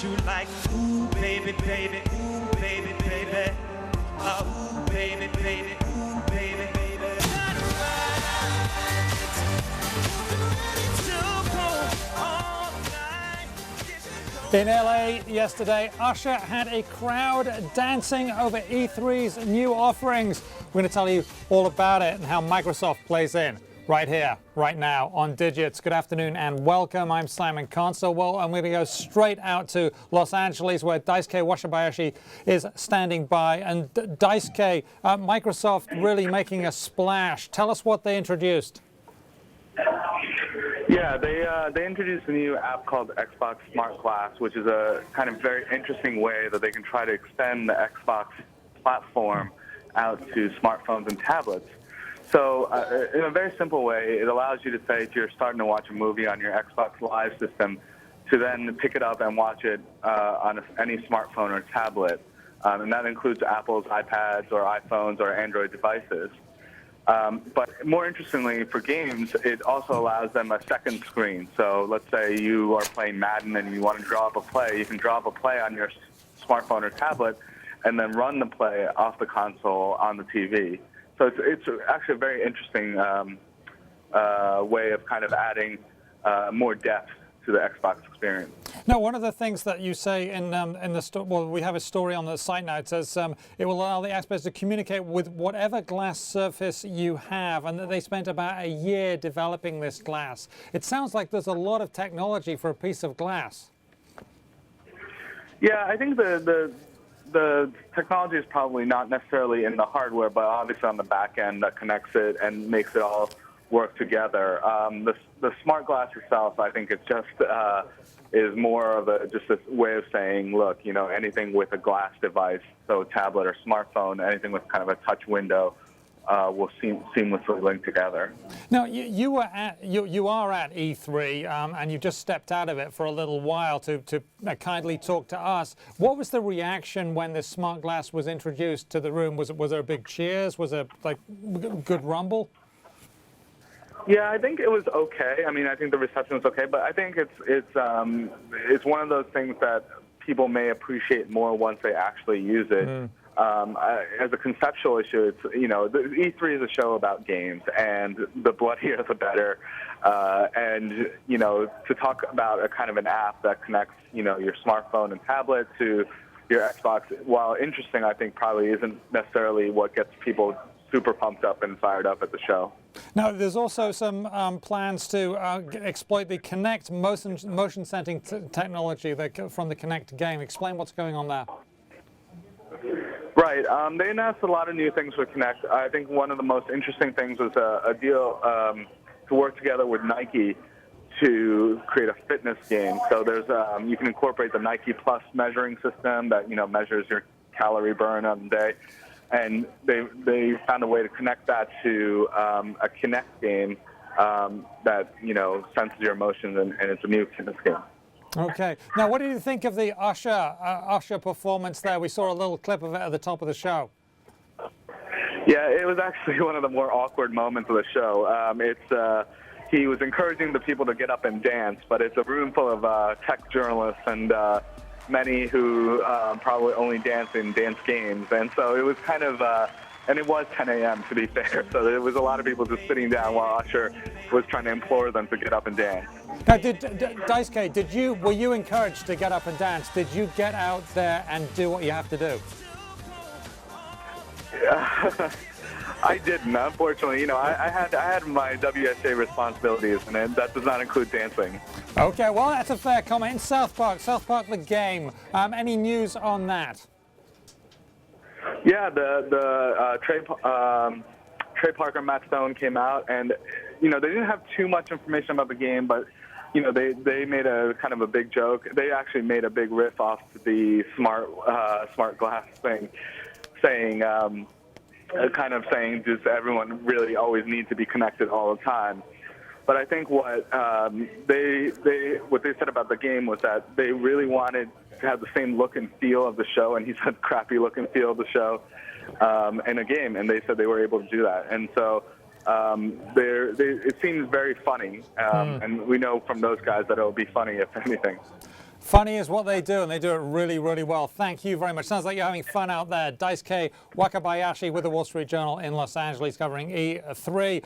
you like, ooh, baby, baby, ooh, baby, baby. Ooh, baby, baby, ooh, baby, baby. In LA yesterday, Usher had a crowd dancing over E3's new offerings. We're going to tell you all about it and how Microsoft plays in right here, right now on Digits. Good afternoon and welcome. I'm Simon Constable. Well, I'm going to go straight out to Los Angeles where Daisuke Wakabayashi is standing by. And Daisuke, Microsoft really making a splash. Tell us what they introduced. Yeah, they introduced a new app called Xbox SmartGlass, which is a kind of very interesting way that they can try to extend the Xbox platform out to smartphones and tablets. So in a very simple way, it allows you to say if you're starting to watch a movie on your Xbox Live system, to then pick it up and watch it on any smartphone or tablet. And that includes Apple's iPads or iPhones or Android devices. But more interestingly, for games, it also allows them a second screen. So let's say you are playing Madden and you want to draw up a play. You can draw up a play on your smartphone or tablet and then run the play off the console on the TV. So it's actually a very interesting way of kind of adding more depth to the Xbox experience. Now, one of the things that you say in the well, we have a story on the site now. It says it will allow the experts to communicate with whatever glass surface you have, and that they spent about a year developing this glass. It sounds like there's a lot of technology for a piece of glass. Yeah, I think the technology is probably not necessarily in the hardware, but obviously on the back end that connects it and makes it all work together. The smart glass itself, I think it just is more of just a way of saying, look, you know, anything with a glass device, so tablet or smartphone, anything with kind of a touch window, will seamlessly link together. Now, you are at E3, and you just stepped out of it for a little while to kindly talk to us. What was the reaction when this smart glass was introduced to the room? Was there a big cheers? Was there like good rumble? Yeah, I think it was okay. I mean, I think the reception was okay, but I think it's one of those things that people may appreciate more once they actually use it. As a conceptual issue, it's, you know, the E3 is a show about games, and the bloodier the better. And, you know, to talk about a kind of an app that connects, you know, your smartphone and tablet to your Xbox, while interesting, I think probably isn't necessarily what gets people super pumped up and fired up at the show. Now, there's also some plans to exploit the Kinect motion sensing technology from the Kinect game. Explain what's going on there. Right. They announced a lot of new things with Kinect. I think one of the most interesting things was a deal to work together with Nike to create a fitness game. So there's you can incorporate the Nike Plus measuring system that, you know, measures your calorie burn on the day. And they found a way to connect that to a Kinect game that, you know, senses your emotions, and it's a new Kinect game. Okay. Now, what did you think of the Usher performance there? We saw a little clip of it at the top of the show. Yeah, it was actually one of the more awkward moments of the show. He was encouraging the people to get up and dance, but it's a room full of tech journalists and many who probably only dance in dance games. And so it was kind of, and it was 10 a.m. to be fair, so there was a lot of people just sitting down while Usher was trying to implore them to get up and dance. Now, Daisuke, were you encouraged to get up and dance? Did you get out there and do what you have to do? I didn't, unfortunately. You know, I had my WSA responsibilities, and that does not include dancing. Okay, well, that's a fair comment. In South Park the game. Any news on that? Yeah, the Trey Parker, Matt Stone came out, and, you know, they didn't have too much information about the game, but, you know, they made a kind of a big joke. They actually made a big riff off the smart glass thing, saying, kind of saying just everyone really always needs to be connected all the time. But I think what they said about the game was that they really wanted to have the same look and feel of the show, and he said crappy look and feel of the show in a game, and they said they were able to do that. And so it seems very funny, and we know from those guys that it'll be funny if anything. Funny is what they do, and they do it really, really well. Thank you very much. Sounds like you're having fun out there. Daisuke Wakabayashi with the Wall Street Journal in Los Angeles covering E3.